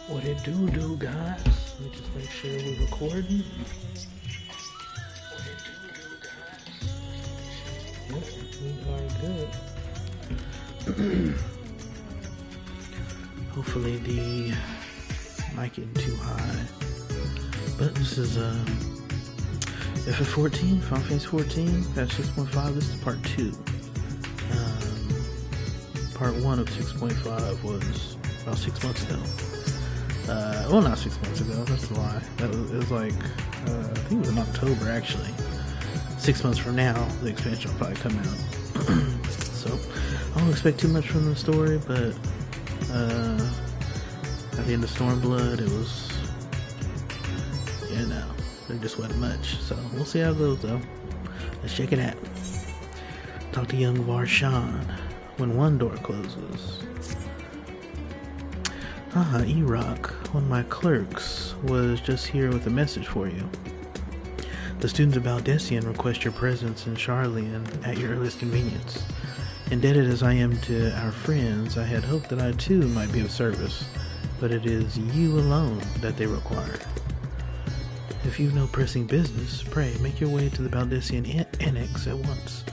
What it do, guys? Let me just make sure we're recording. Yep, we are good. Hopefully the mic isn't too high. But this is FF14, Final Fantasy 14, patch 6.5. This is part 2. Part 1 of 6.5 was about 6 months ago. Well, not 6 months ago, that's a lie. It was like, I think it was in October actually. 6 months from now, the expansion will probably come out. So, I don't expect too much from the story, but at the end of Stormblood, it was, you know, there just wasn't much. So, we'll see how it goes though. Let's check it out. Talk to young Varshan when one door closes. E-Rock, one of my clerks, was just here with a message for you. The students of Baldesion request your presence in Charlian at your earliest convenience. Indebted as I am to our friends, I had hoped that I too might be of service, but it is you alone that they require. If you've no pressing business, pray make your way to the Baldesion Annex at once.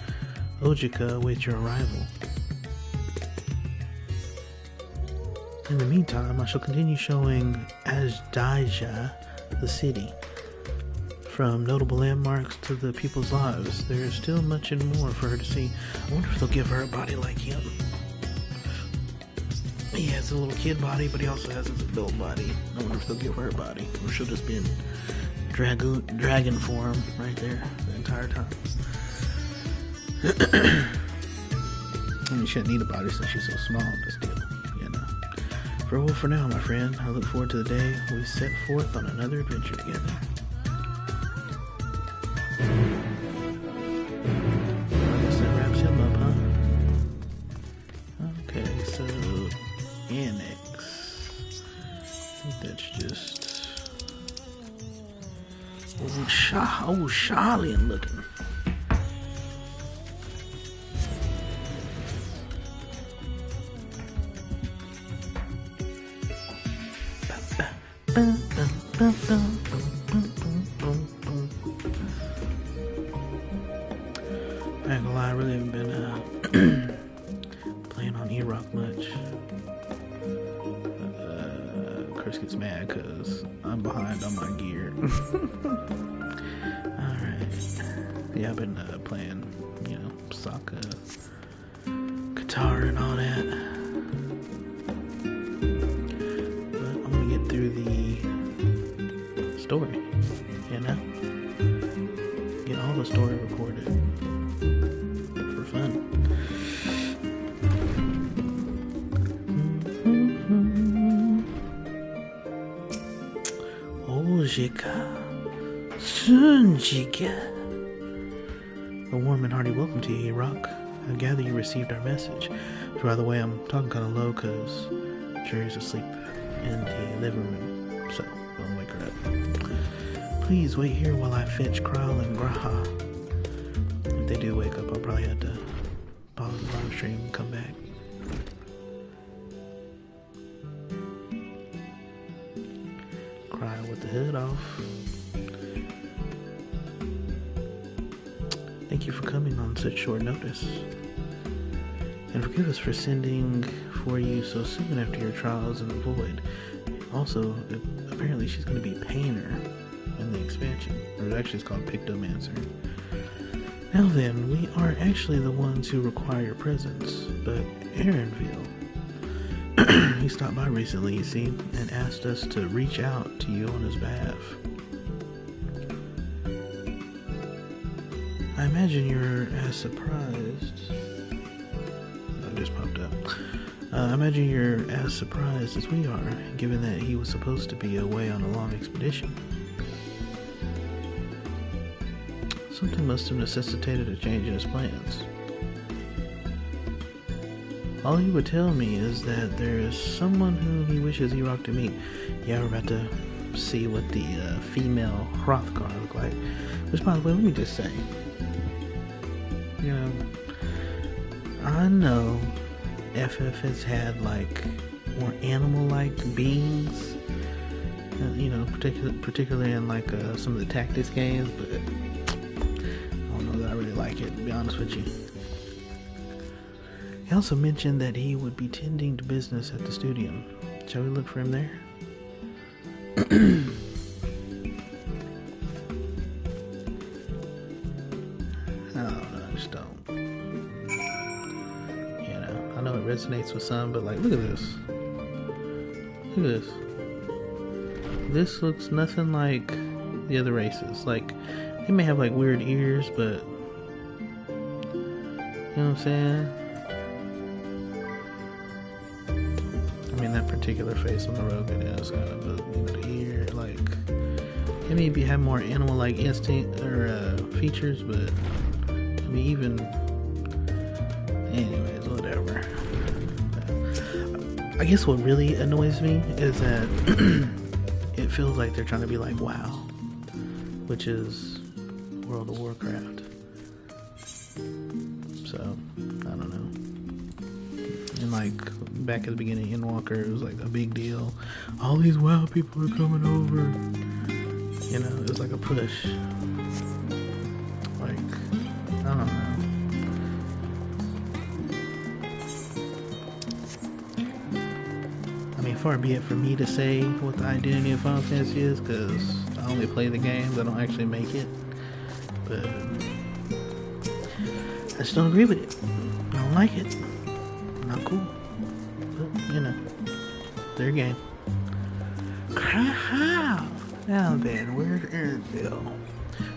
Ojika awaits your arrival. In the meantime, I shall continue showing Azdaja, the city. From notable landmarks to the people's lives, there is still much and more for her to see. I wonder if they'll give her a body like him. He has a little kid body, but he also has his adult body. I wonder if they'll give her a body, or she'll just be in dragon form right there the entire time. I mean, she shouldn't need a body since she's so small, but still, you know. Farewell for now, my friend. I look forward to the day we set forth on another adventure together. I guess that wraps him up, huh? Okay, so Annex. I think that's just old Charlian looking. I ain't gonna lie, I really haven't been playing on E-Rock much. Chris gets mad because I'm behind on my gear. Alright. Yeah, I've been playing, you know, Sokka, guitar and all that. But I'm gonna get through the story, you know? Get all the story recorded. For fun. Ojika Sunjika. A warm and hearty welcome to you, E-Rock. I gather you received our message. By the way, I'm talking kind of low because Jerry's asleep in the living room, so don't wake her up. Please wait here while I fetch Kral and Graha. If they do wake up, I'll probably have to pause the live stream and come back. Cry with the hood off. Thank you for coming on such short notice. And forgive us for sending for you so soon after your trials in the void. Also, apparently she's going to be Painter in the expansion. Or actually it's called Pictomancer. Now then, we are actually the ones who require your presence, but Aaronville, he stopped by recently, you see, and asked us to reach out to you on his behalf. I imagine you're as surprised. That just popped up. I imagine you're as surprised as we are, given that he was supposed to be away on a long expedition. Something must have necessitated a change in his plans. All he would tell me is that there is someone who he wishes E-Rock to meet. Yeah, we're about to see what the female Hrothgar look like. Which, by the way, let me just say, you know, I know FF has had like more animal-like beings You know, particularly in like some of the tactics games, but I don't know that I really like it, to be honest with you. He also mentioned that he would be tending to business at the studio. Shall we look for him there? I don't know, I just don't. You know, I know it resonates with some, but like, look at this. Look at this. This looks nothing like the other races. Like, they may have like weird ears, but you know what I'm saying? I mean, that particular face on the Rogan is kind of a, you know, the ear, like, it maybe have more animal-like instinct or features, but I mean, even, anyways, whatever. I guess what really annoys me is that it feels like they're trying to be like WoW, which is World of Warcraft. So, I don't know. And like, back at the beginning of Endawalker, it was like a big deal. All these WoW people are coming over. You know, it was like a push. Like, I don't know. I mean, far be it for me to say what the identity of Final Fantasy is, because I only play the games, I don't actually make it. But I just don't agree with it. I don't like it. Not cool. But, you know, their game. Graham! Now then, where's Aaronville?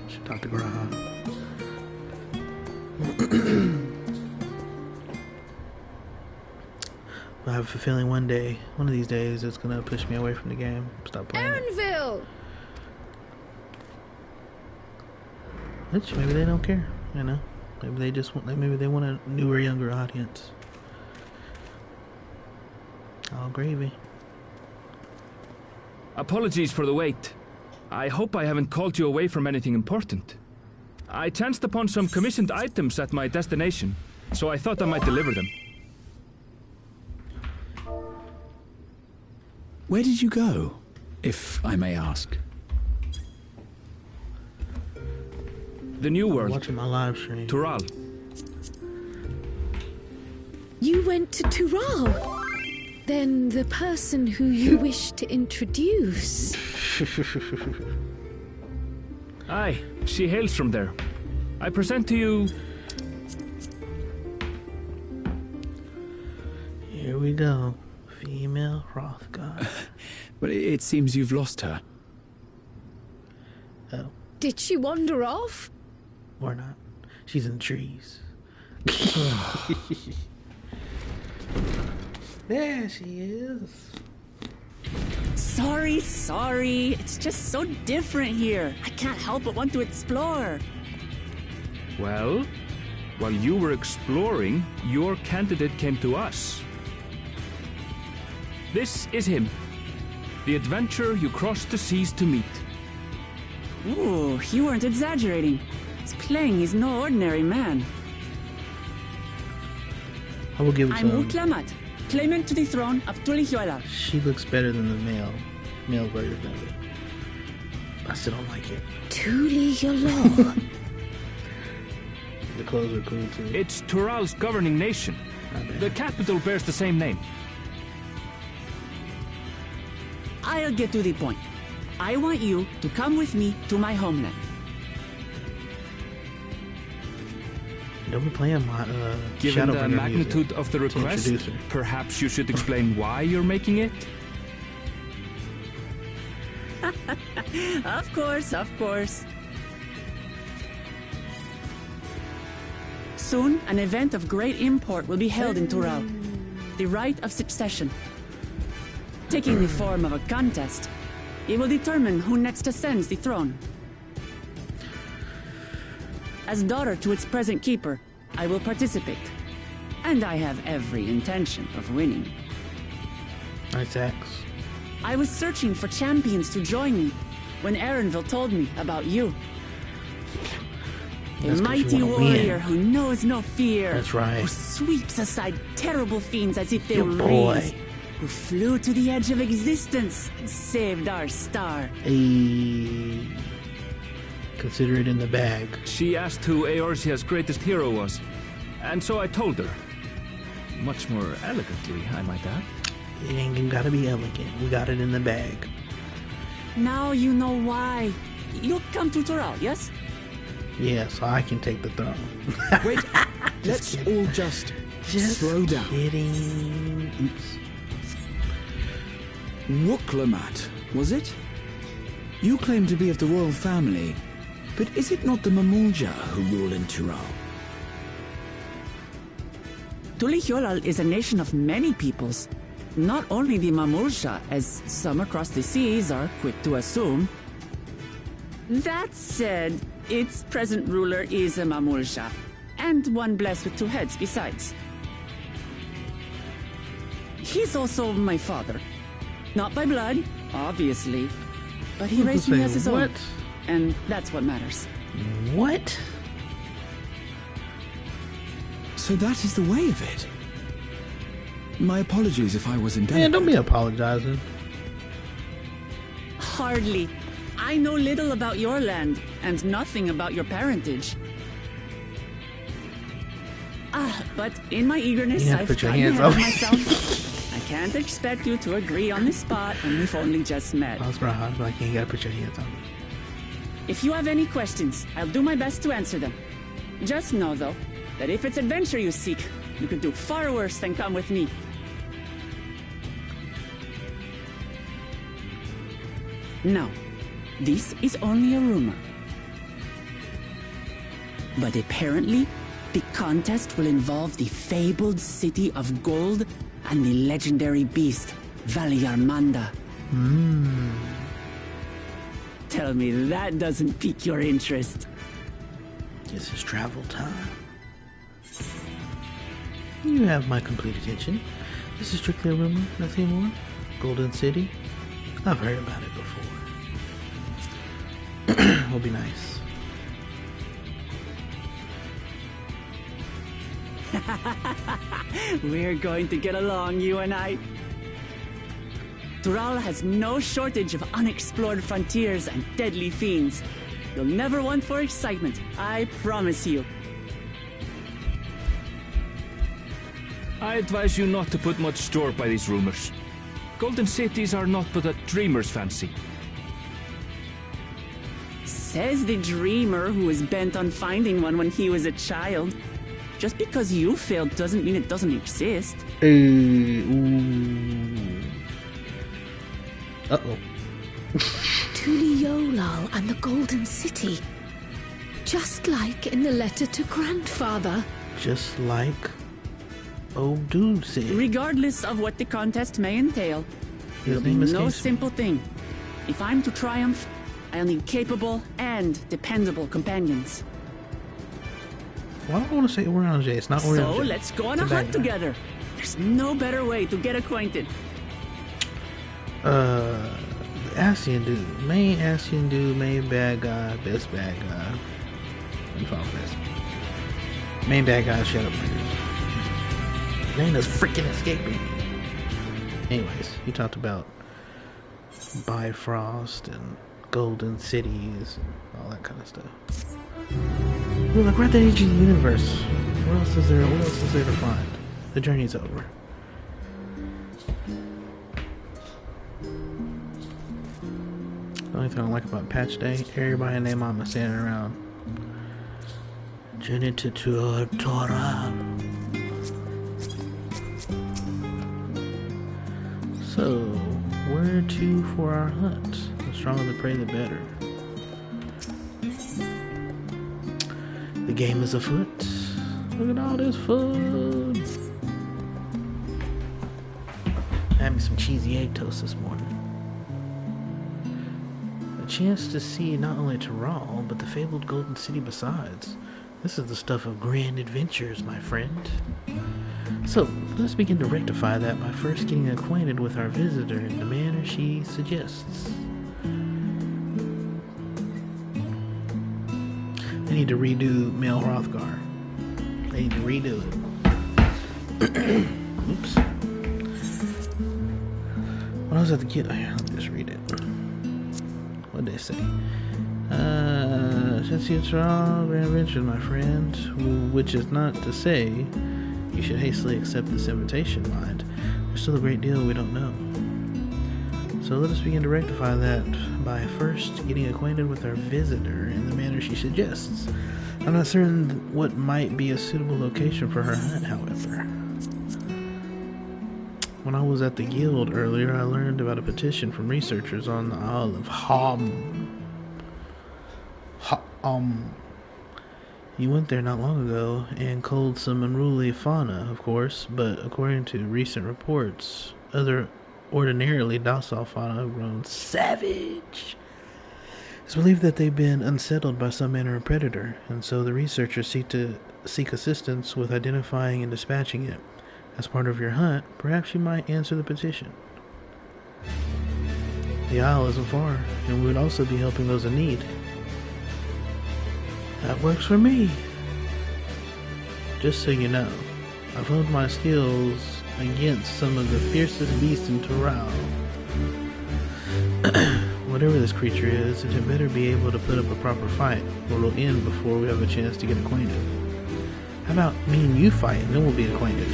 Should talk to Graham. I have a feeling one of these days, it's gonna push me away from the game. Stop playing Aaronville! Which, maybe they don't care, you know? Maybe they just want, maybe they want a newer, younger audience. All gravy. Apologies for the wait. I hope I haven't called you away from anything important. I chanced upon some commissioned items at my destination, so I thought I might deliver them. Where did you go, if I may ask? The New World. Watching my live stream. Tural. You went to Tural? Then the person who you wish to introduce... Aye, she hails from there. I present to you... Here we go. Female Hrothgar. But it seems you've lost her. Oh. Did she wander off? Or not. She's in the trees. There she is. Sorry. It's just so different here. I can't help but want to explore. Well, while you were exploring, your candidate came to us. This is him. The adventurer you crossed the seas to meet. Ooh, you weren't exaggerating. It's plain he's no ordinary man. I will give it I'm to him. Uklamat, claimant to the throne of Tulihuela. She looks better than the male version of it. I still don't like it. Tulihuela. The clothes are cool too. It's Tural's governing nation. The capital bears the same name. I'll get to the point. I want you to come with me to my homeland. Don't be playing my Given the Shadowbringer magnitude music of the to request, introduce her. perhaps you should explain why you're making it? Of course. Soon, an event of great import will be held in Tural. The Rite of Succession. Taking the form of a contest, it will determine who next ascends the throne. As daughter to its present keeper, I will participate. And I have every intention of winning. Nice axe. I was searching for champions to join me when Aaronville told me about you. A That's 'cause you mighty wanna warrior win. who knows no fear. That's right. Who sweeps aside terrible fiends as if they Your were boy. reeds. who flew to the edge of existence and saved our star. Consider it in the bag. She asked who Eorzea's greatest hero was, and so I told her. Much more elegantly, I might add. It ain't even gotta be elegant. We got it in the bag. Now you know why. You'll come to Tural, yes? Yeah, so I can take the throne. Wait, let's all just slow down. Kidding. Oops. Wuklamat, was it? You claim to be of the royal family, but is it not the Mamulja who rule in Tural? Tulihyolal is a nation of many peoples. Not only the Mamulja, as some across the seas are quick to assume. That said, its present ruler is a Mamulja, and one blessed with two heads besides. He's also my father. Not by blood, obviously, but he raised me as his own, and that's what matters. What? So that is the way of it. My apologies if I was indelicate. Man, don't be apologizing. Hardly. I know little about your land, and nothing about your parentage. But in my eagerness, You have to I've put your gotten hands ahead of up. myself. I can't expect you to agree on the spot when we've only just met. I was right, but I can't gotta put your hands on me. If you have any questions, I'll do my best to answer them. Just know, though, that if it's adventure you seek, you could do far worse than come with me. Now, this is only a rumor. But apparently, the contest will involve the fabled city of gold and the legendary beast, Valyarmanda. Tell me that doesn't pique your interest. This is travel time. You have my complete attention. This is strictly a rumor, nothing more. Golden City? I've heard about it before. Will be nice. We're going to get along, you and I. Tural has no shortage of unexplored frontiers and deadly fiends. You'll never want for excitement, I promise you. I advise you not to put much store by these rumors. Golden cities are not but a dreamer's fancy. Says the dreamer who was bent on finding one when he was a child. Just because you failed doesn't mean it doesn't exist. Uh-oh. Tulihyolal and the Golden City. Just like in the letter to Grandfather. Just like old dude said. Regardless of what the contest may entail, it'll be no simple thing. If I'm to triumph, I'll need capable and dependable companions. Well, I don't want to say Orion J. It's not Orion So J. let's go on It's a a hunt bad guy. together. There's no better way to get acquainted. Asian dude. Main Asian dude, main bad guy, best bad guy. I'm talking best. Main bad guy, shut up, niggas. Reina's freaking escaping. Anyways, you talked about Bifrost and Golden Cities and all that kind of stuff. Well, look, we're at the edge of the universe. What else is there? What else is there to find? The journey's over. The only thing I like about Patch Day, everybody and their mama standing around. Journey to Torah. So, where to for our hunt? The stronger the prey, the better. The game is afoot. Look at all this food. I had me some cheesy egg toast this morning. A chance to see not only Tural, but the fabled Golden City besides. This is the stuff of grand adventures, my friend. So, let's begin to rectify that by first getting acquainted with our visitor in the manner she suggests. They need to redo Mel Hrothgar. They need to redo it. Oops. When I was at the guild, here, let me just read it. What did they say? Since you try grand adventures, my friend, which is not to say you should hastily accept this invitation, mind. There's still a great deal we don't know. So let us begin to rectify that by first getting acquainted with our visitor in the manner she suggests. I'm not certain what might be a suitable location for her hunt, however. When I was at the guild earlier, I learned about a petition from researchers on the Isle of You went there not long ago and culled some unruly fauna, of course, but according to recent reports, other ordinarily docile fauna have grown savage. It's believed that they've been unsettled by some manner of predator, and so the researchers seek assistance with identifying and dispatching it. As part of your hunt, perhaps you might answer the petition. The isle isn't far, and we would also be helping those in need. That works for me. Just so you know, I've honed my skills against some of the fiercest beasts in Tural. Whatever this creature is, it had better be able to put up a proper fight, or it'll end before we have a chance to get acquainted. How about me and you fight, and then we'll be acquainted?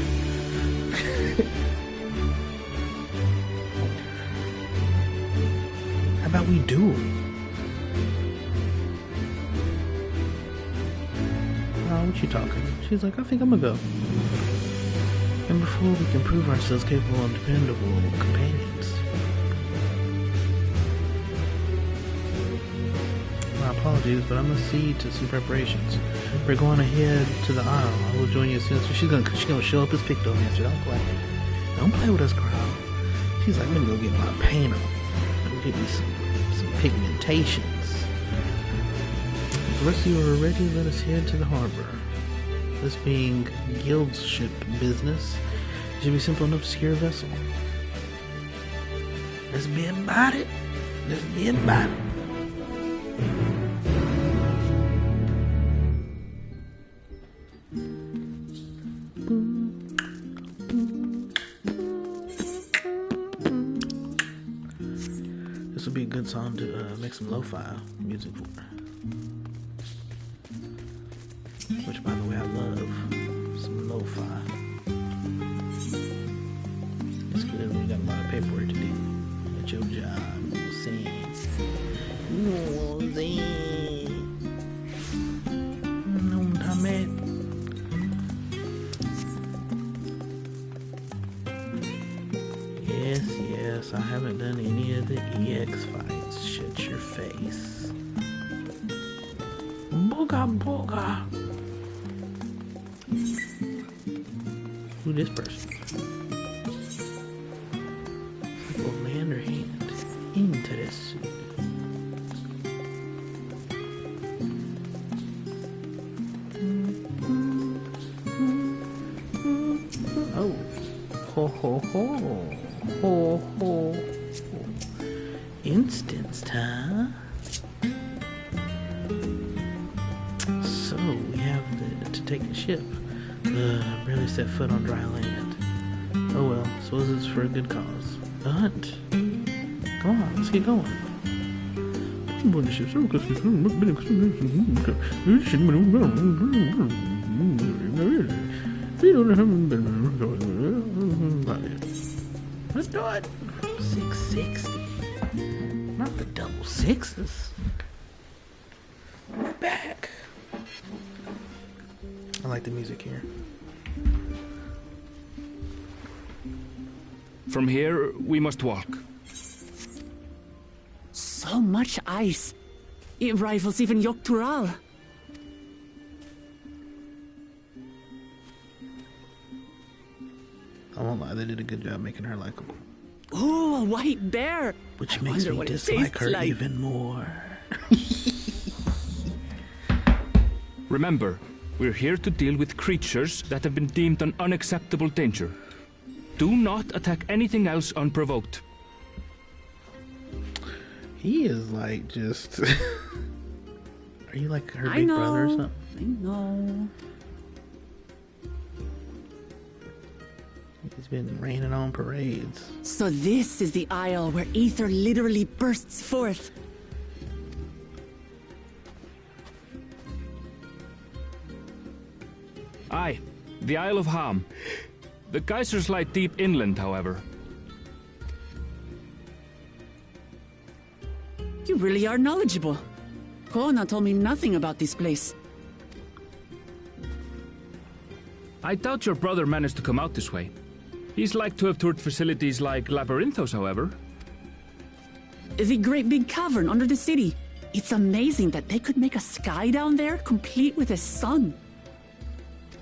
How about we duel? What you talking? She's like, I think I'm gonna go. And before we can prove ourselves capable and dependable companions. My apologies, but I must see to some preparations. We're going ahead to the isle. I will join you as soon as she's gonna show up as Pictomancer. Don't play with us, girl. She's like, I'm gonna go get my paint on. Go get me some pigmentations. The rest of you are ready, let us head to the harbor. This being guild ship business, it should be simple enough to secure a vessel. Let's be about it. Let's be about it. This would be a good song to make some lo-fi music for. Which, by the way, I love some lo-fi. It's good when you got a lot of paperwork to do at your job. Yes, I haven't done any of the EX fights. Shut your face. Booga booga. Who this person? Will land her hand into this suit. Oh, ho ho ho, ho ho ho. Instance time. So we have to take the ship. Barely set foot on dry land. Oh well, suppose it's for a good cause. A hunt. Come on, let's get going. Let's do it. 660. Not the double sixes. We're back. I like the music here. From here, we must walk. So much ice. It rivals even Yoktural. I won't lie, they did a good job making her likable. Oh, a white bear! Which I makes wonder me what it dislike tastes her like. even more. Remember, we're here to deal with creatures that have been deemed an unacceptable danger. Do not attack anything else unprovoked. He is like just... Are you like her I big know. brother or something? I know. He's He's been raining on parades. So this is the isle where ether literally bursts forth. Aye, the Isle of Ham. The geysers lie deep inland, however. You really are knowledgeable. Kona told me nothing about this place. I doubt your brother managed to come out this way. He's like to have toured facilities like Labyrinthos, however. The great big cavern under the city. It's amazing that they could make a sky down there complete with a sun.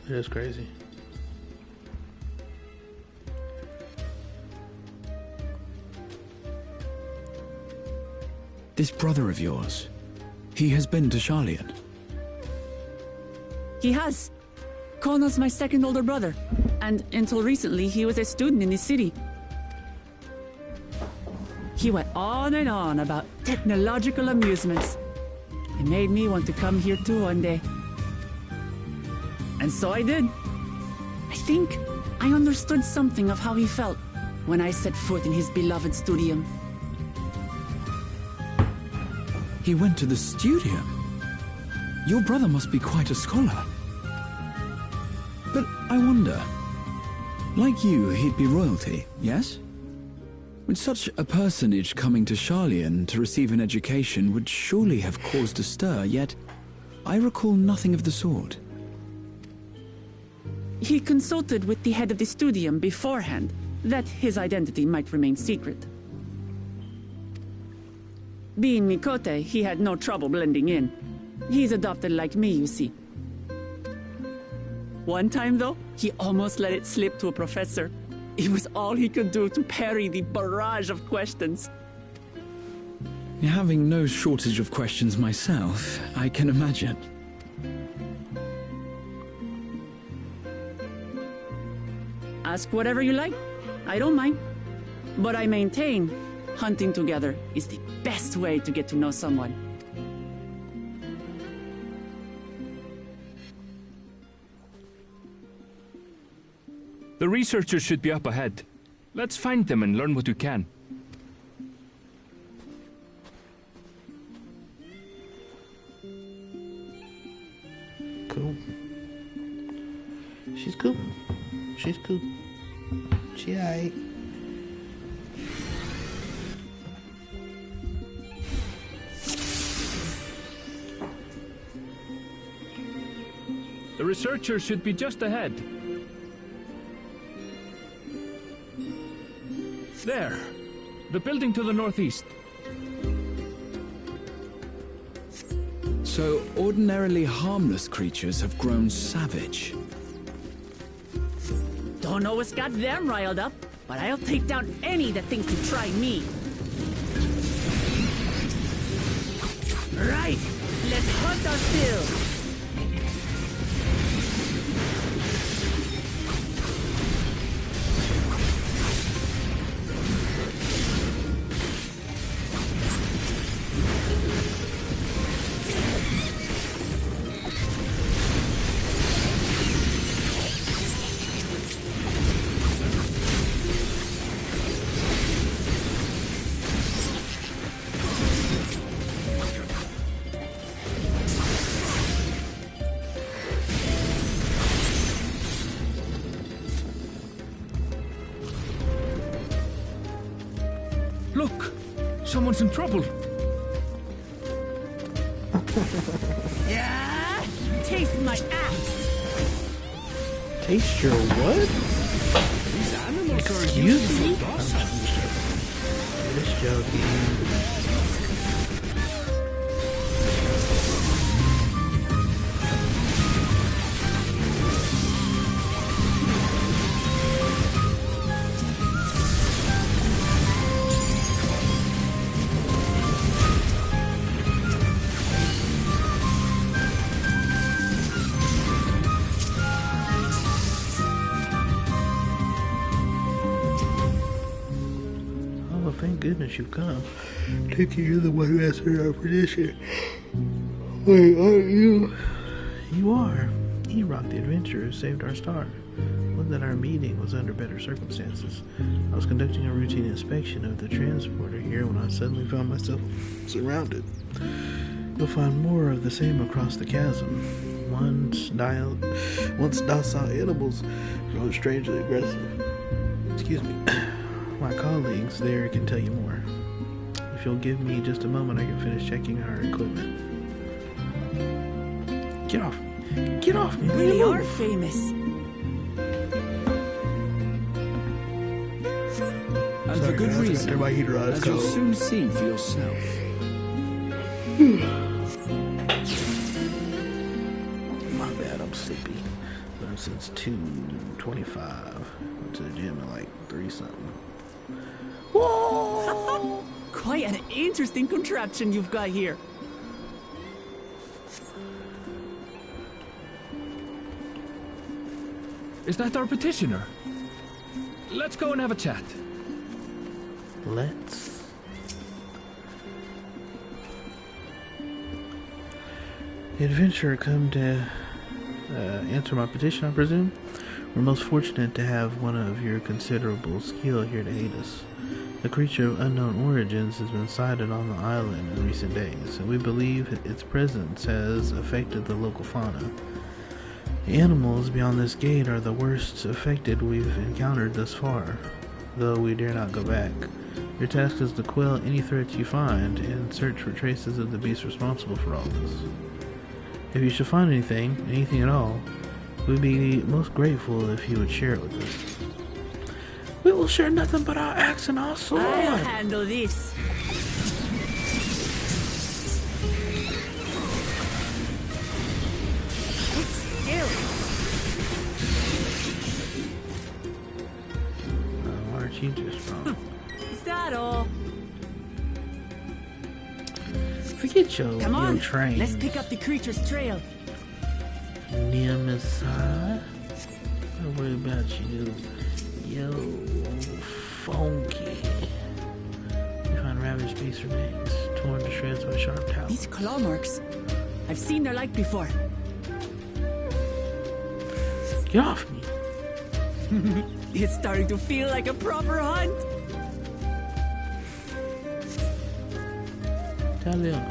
It is crazy. This brother of yours, he has been to Sharlayan. He has. Kona's my second older brother, and until recently he was a student in this city. He went on and on about technological amusements. It made me want to come here too one day. And so I did. I think I understood something of how he felt when I set foot in his beloved studium. He went to the studium? Your brother must be quite a scholar. But I wonder, like you, he'd be royalty, yes? With such a personage coming to Sharlayan to receive an education would surely have caused a stir, yet I recall nothing of the sort. He consulted with the head of the studium beforehand, that his identity might remain secret. Being Mikote, he had no trouble blending in. He's adopted like me, you see. One time, though, he almost let it slip to a professor. It was all he could do to parry the barrage of questions. Having no shortage of questions myself, I can imagine. Ask whatever you like. I don't mind. But I maintain hunting together is the best way to get to know someone. The researchers should be up ahead. Let's find them and learn what we can. Cool. She's cool. She's cool. She aight. The researchers should be just ahead. There. The building to the northeast. So ordinarily harmless creatures have grown savage. Don't know what's got them riled up, but I'll take down any that thinks to try me. Right, let's hunt our fill. Look! Someone's in trouble! Yeah, taste my axe. Taste your what? These animals are Excuse me? docile. Just joking. Thank goodness you've come. Tiki, you're the one who answered our petition. Wait, aren't you? You are. You rocked the adventure who saved our star. was that our meeting was under better circumstances. I was conducting a routine inspection of the transporter here when I suddenly found myself surrounded. You'll find more of the same across the chasm. Once docile animals grow strangely aggressive. Excuse me. My colleagues there can tell you more. If you'll give me just a moment, I can finish checking our equipment. Get off. Get off me. Really are famous. And for good reason, Turn my heater on. It's as you'll cold. soon see for yourself. My bad, I'm sleepy. Been up since 2:25. Went to the gym at like 3 something. Whoa! Quite an interesting contraption you've got here. Is that our petitioner? Let's go and have a chat. Let's. The adventurer come to answer my petition, I presume? We're most fortunate to have one of your considerable skill here to aid us. A creature of unknown origins has been sighted on the island in recent days, and we believe its presence has affected the local fauna. The animals beyond this gate are the worst affected we've encountered thus far, though we dare not go back. Your task is to quell any threats you find and search for traces of the beast responsible for all this. If you should find anything at all, we'd be most grateful if you would share it with us. We will share nothing but our axe and our sword. I'll handle this. It's still. Why aren't you just wrong? Is that all? Forget your Come on, train. let's pick up the creature's trail. Nemesis. Don't worry about you. Yo, funky. You find ravaged beast remains, torn to shreds by sharp talons. These claw marks. I've seen their like before. Get off me. It's starting to feel like a proper hunt. Italiano.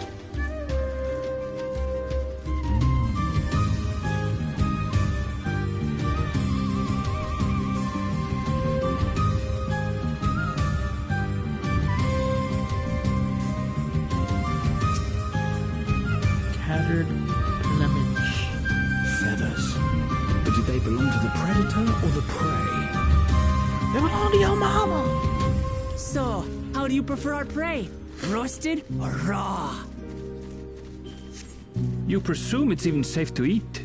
Tattered plumage. Feathers. But did they belong to the predator or the prey? They belong to your mama. So, how do you prefer our prey? Roasted or raw? You presume it's even safe to eat?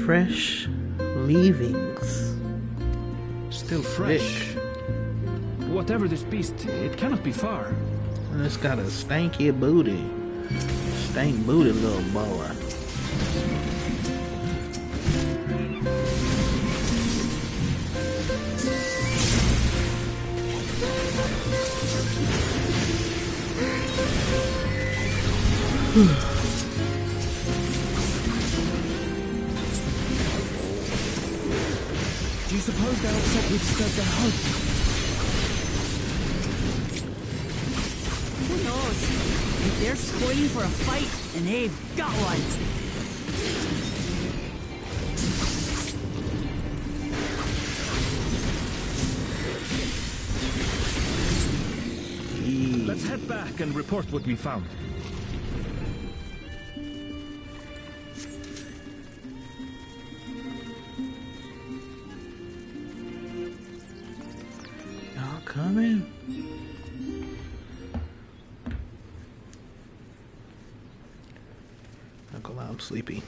Fresh leavings. Still fresh. Whatever this beast, it cannot be far. And it's got a stanky booty. Stank booty little boy. Do you suppose they're upset we disturbed their hope? Who knows? If they're spoiling for a fight, and they've got one. Let's head back and report what we found. Y'all coming? Uncle, I'm sleepy.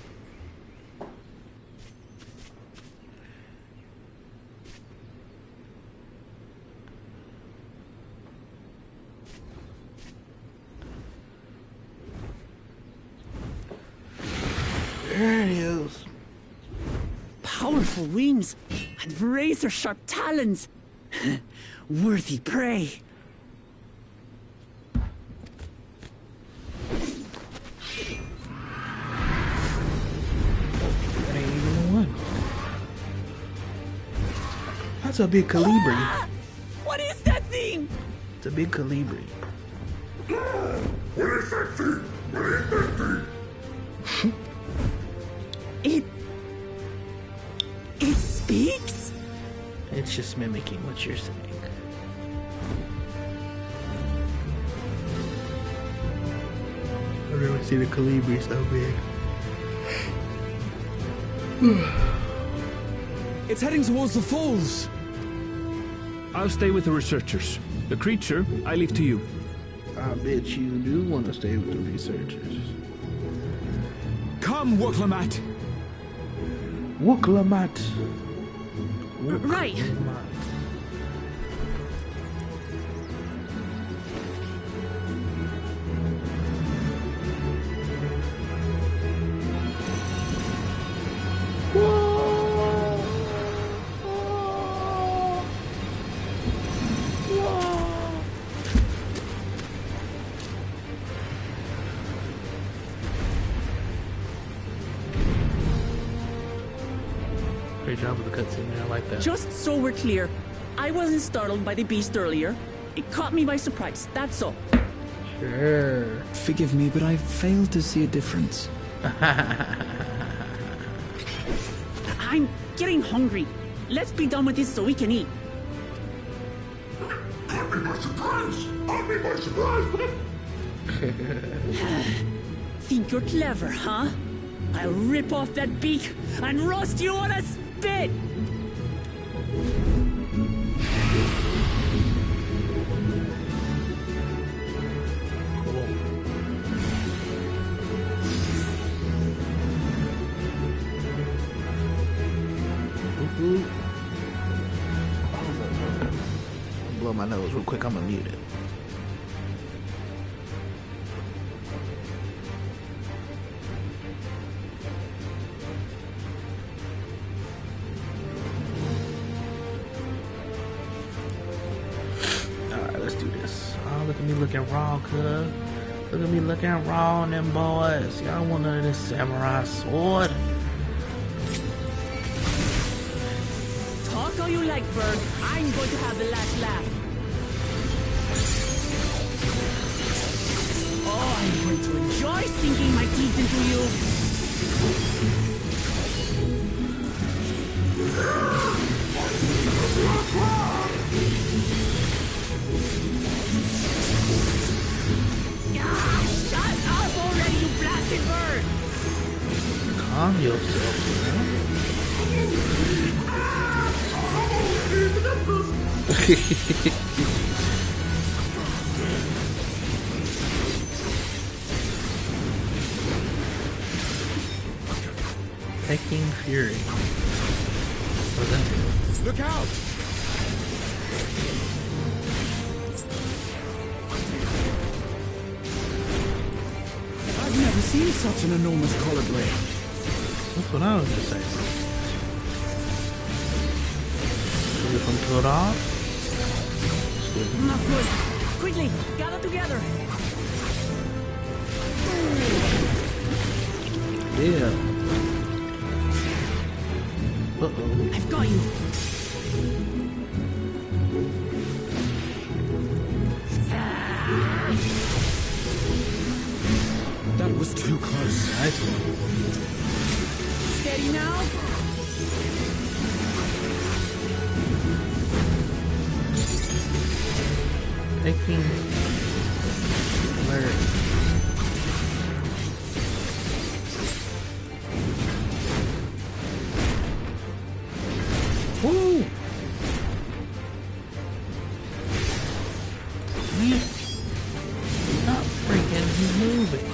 There it is. Powerful wings. A and razor-sharp talons. Worthy prey. That ain't even the one. That's a big Calibri. Ah! What is that thing? It's a big Calibri. What is that thing? What is that thing? It speaks? It's just mimicking what you're saying. I've never seen a Calibri so big. It's heading towards the falls. I'll stay with the researchers. The creature, I leave to you. I bet you do want to stay with the researchers. Come, Woklamat. Woklamat. Right. Great job with the cutscene there, I like that. Just so we're clear, I wasn't startled by the beast earlier. It caught me by surprise, that's all. Sure. Forgive me, but I failed to see a difference. I'm getting hungry. Let's be done with this so we can eat. Caught me by surprise! Caught me by surprise! Think you're clever, huh? I'll rip off that beak and roast you on a spit! Cool. Ooh. I'll blow my nose real quick, I'm gonna mute it. Alright, let's do this. Oh, look at me looking raw, cuz. Look at me looking raw on them boys. Y'all want none of this samurai sword? Talk all you like, Bird. I'm going to have the last laugh. Oh, I'm going to enjoy sinking my teeth into you. Ah, shut up already, you blasted bird! Calm yourself, Taking Fury. What's that? Look out! I've never seen such an enormous collar blade. That's what I was just saying. Is it from Torah? Not good. Quickly, gather together. Yeah. Uh-oh. I've got you. That was too close. Nice one. Steady now. Taking alert. Woo! Man, stop freaking moving.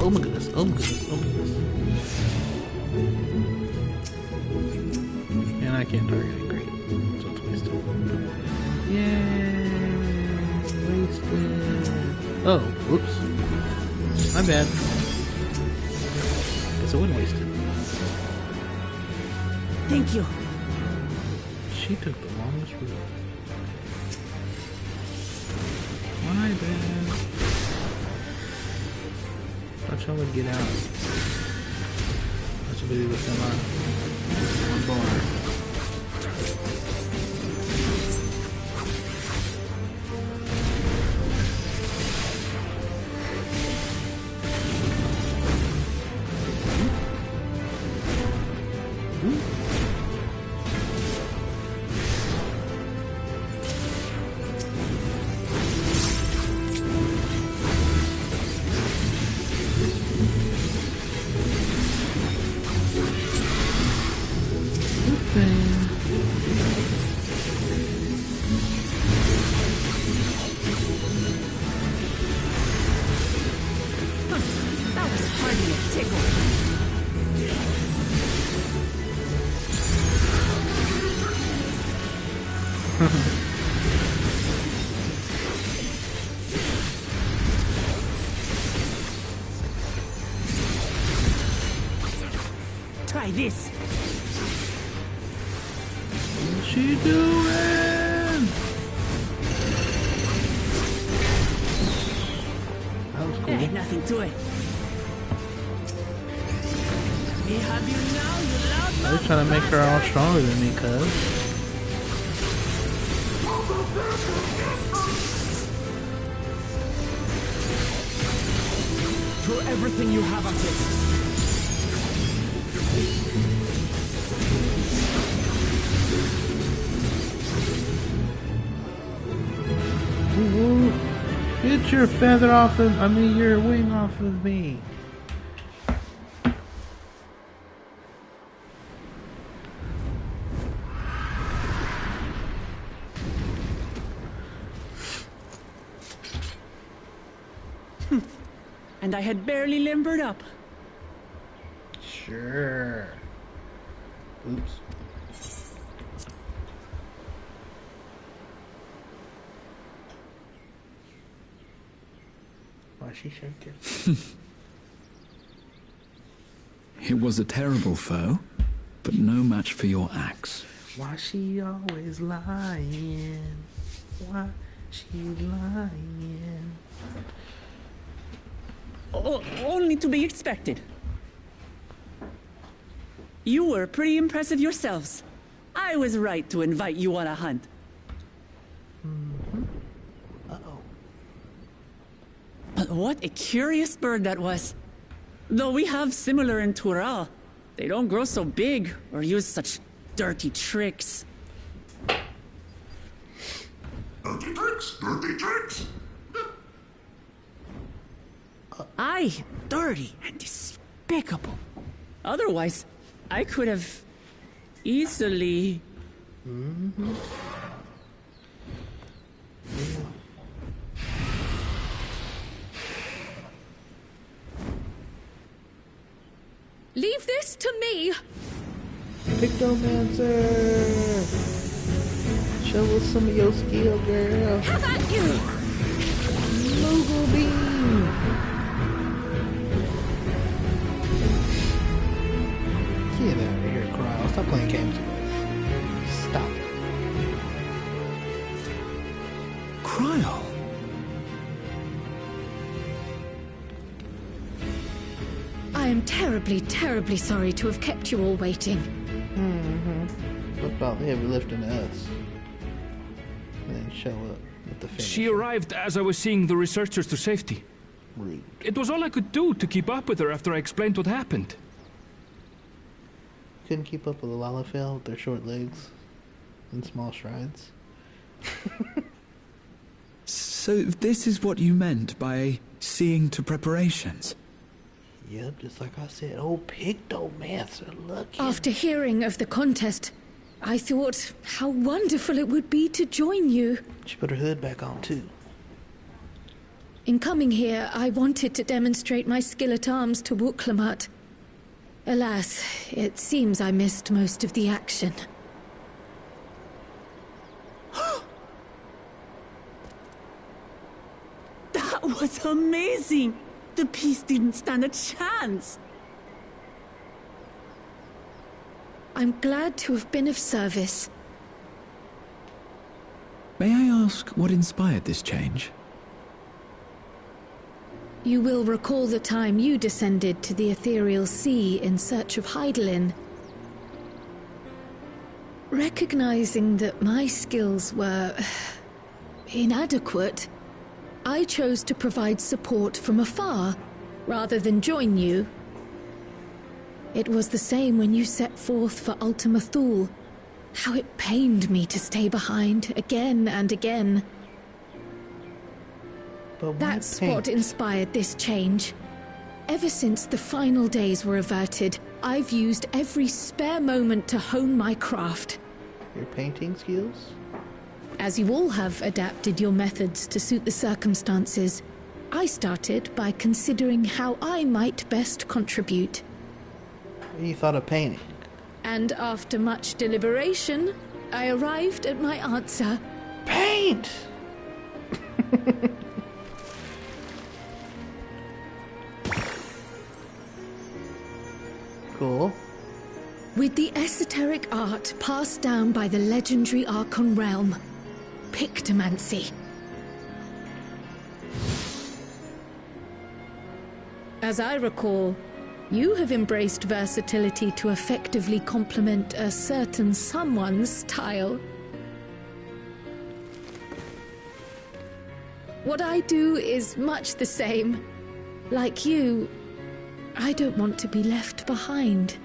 Oh my goodness. Oh my goodness. Oh my goodness. And I can't target it. Great. So it's wasted. Yay! Wasted. Oh, whoops. My bad. Guess it wasn't wasted. Thank you. She took the longest route. My bad. Thought y'all would get out. That's what we did with them on bar. Try this. What's she doing? That was cool. Nothing to it. Me have you now, you loud I was trying to make her all stronger than me, cuz. Throw everything you have at it. Ooh, get your feather off of, your wing off of me. And I had barely limbered up. Sure. Oops. Why is she shaking? It was a terrible foe, but no match for your axe. Why she always lying? Why she lying? Oh, only to be expected. You were pretty impressive yourselves. I was right to invite you on a hunt. Uh-oh. But what a curious bird that was. Though we have similar in Tural, they don't grow so big or use such dirty tricks. Dirty tricks! Dirty tricks! Aye, dirty and despicable. Otherwise, I could have easily... Leave this to me. Pictomancer! Show us some of your skill, girl. Have at you. Mogul beam! Get out of here, Cryle. Stop playing games with us. Stop it. Cryle? I am terribly, terribly sorry to have kept you all waiting. What about the heavy lifting to us? And then show up with the finish. She arrived as I was seeing the researchers to safety. Rude. It was all I could do to keep up with her after I explained what happened. Couldn't keep up with the Lalafell with their short legs and small strides. So this is what you meant by seeing to preparations? Yep, just like I said, old Pictomancer, look. After hearing of the contest, I thought how wonderful it would be to join you. She put her hood back on too. In coming here, I wanted to demonstrate my skill at arms to Wuklamat. Alas, it seems I missed most of the action. That was amazing! The piece didn't stand a chance! I'm glad to have been of service. May I ask what inspired this change? You will recall the time you descended to the ethereal sea in search of Heidelin. Recognizing that my skills were inadequate, I chose to provide support from afar, rather than join you. It was the same when you set forth for Ultima Thule. How it pained me to stay behind, again and again. But why That's paint? what inspired this change. Ever since the final days were averted, I've used every spare moment to hone my craft. Your painting skills? As you all have adapted your methods to suit the circumstances, I started by considering how I might best contribute. You thought of painting. And after much deliberation, I arrived at my answer. Paint! Cool. With the esoteric art passed down by the legendary Archon realm, Pictomancy. As I recall, you have embraced versatility to effectively complement a certain someone's style. What I do is much the same. Like you, I don't want to be left behind.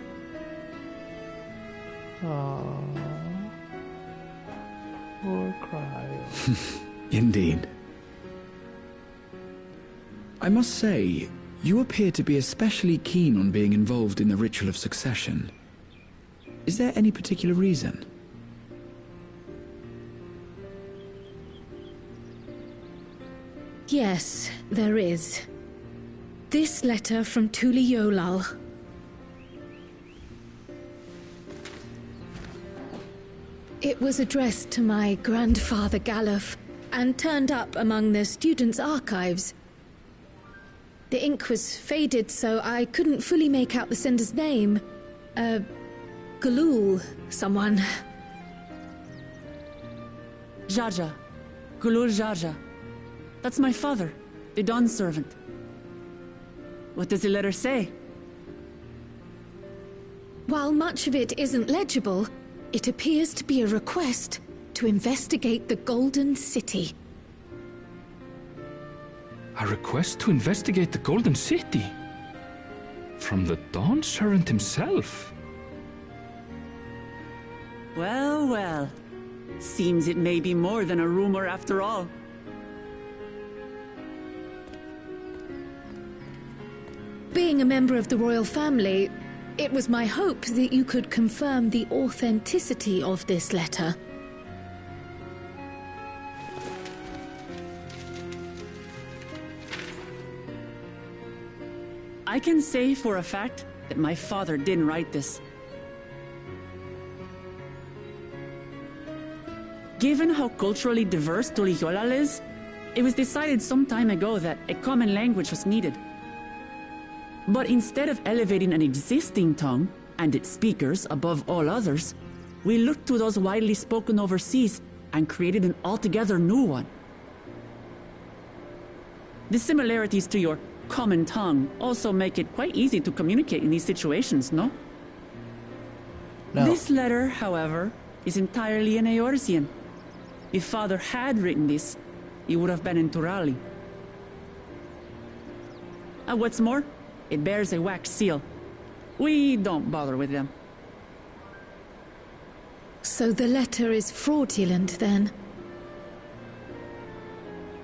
Aww. Poor Cryo. Indeed. I must say, you appear to be especially keen on being involved in the ritual of succession. Is there any particular reason? Yes, there is. This letter from Tuli Yolal. It was addressed to my grandfather Galuf and turned up among the students' archives. The ink was faded, so I couldn't fully make out the sender's name. Galul, someone. Jaja. Gulul Jaja. That's my father, the Dawn servant. What does the letter say? While much of it isn't legible, it appears to be a request to investigate the Golden City. A request to investigate the Golden City? From the Dawn Servant himself? Well, well. Seems it may be more than a rumor after all. Being a member of the royal family, it was my hope that you could confirm the authenticity of this letter. I can say for a fact that my father didn't write this. Given how culturally diverse Tuliyollal is, it was decided some time ago that a common language was needed. But instead of elevating an existing tongue and its speakers above all others, we looked to those widely spoken overseas and created an altogether new one. The similarities to your common tongue also make it quite easy to communicate in these situations, no? No. This letter, however, is entirely in Eorzean. If Father had written this, it would have been in Turali. And what's more, it bears a wax seal. We don't bother with them. So the letter is fraudulent, then?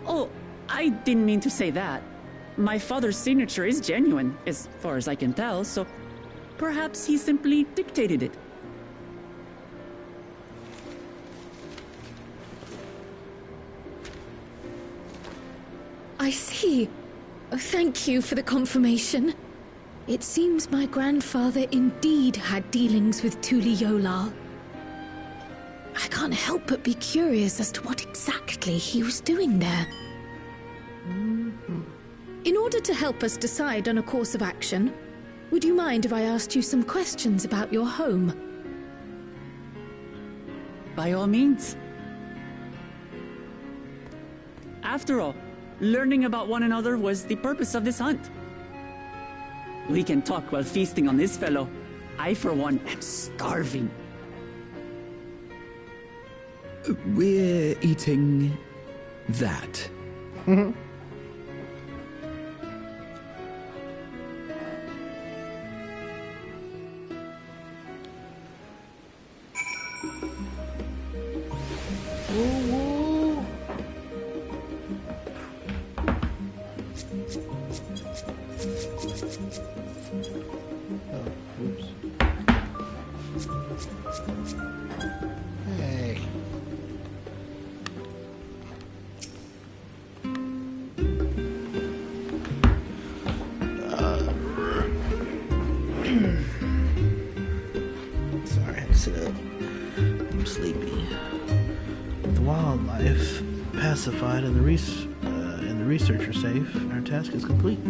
Oh, I didn't mean to say that. My father's signature is genuine, as far as I can tell, so perhaps he simply dictated it. I see. Thank you for the confirmation. It seems my grandfather indeed had dealings with Tuli Yolal. I can't help but be curious as to what exactly he was doing there. In order to help us decide on a course of action, would you mind if I asked you some questions about your home? By all means. After all, learning about one another was the purpose of this hunt. We can talk while feasting on this fellow. I, for one, am starving. We're eating that. Hey. Sorry, I had to sit up. I'm sleepy. With the wildlife pacified and the researcher safe, our task is complete.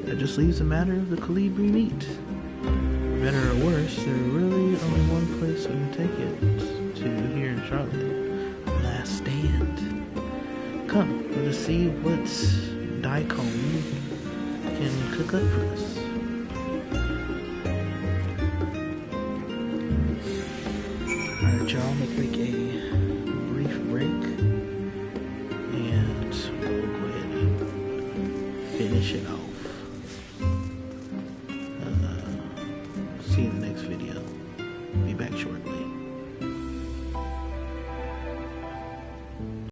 That just leaves a matter of the Calibri meat. For better or worse, there really only one place we can take it to here in Charlotte. Last stand. Come, let us see what Daikon can cook up for us. Alright, y'all, I'm gonna take a brief break and we'll go ahead and finish it off. See you in the next video. Be back shortly.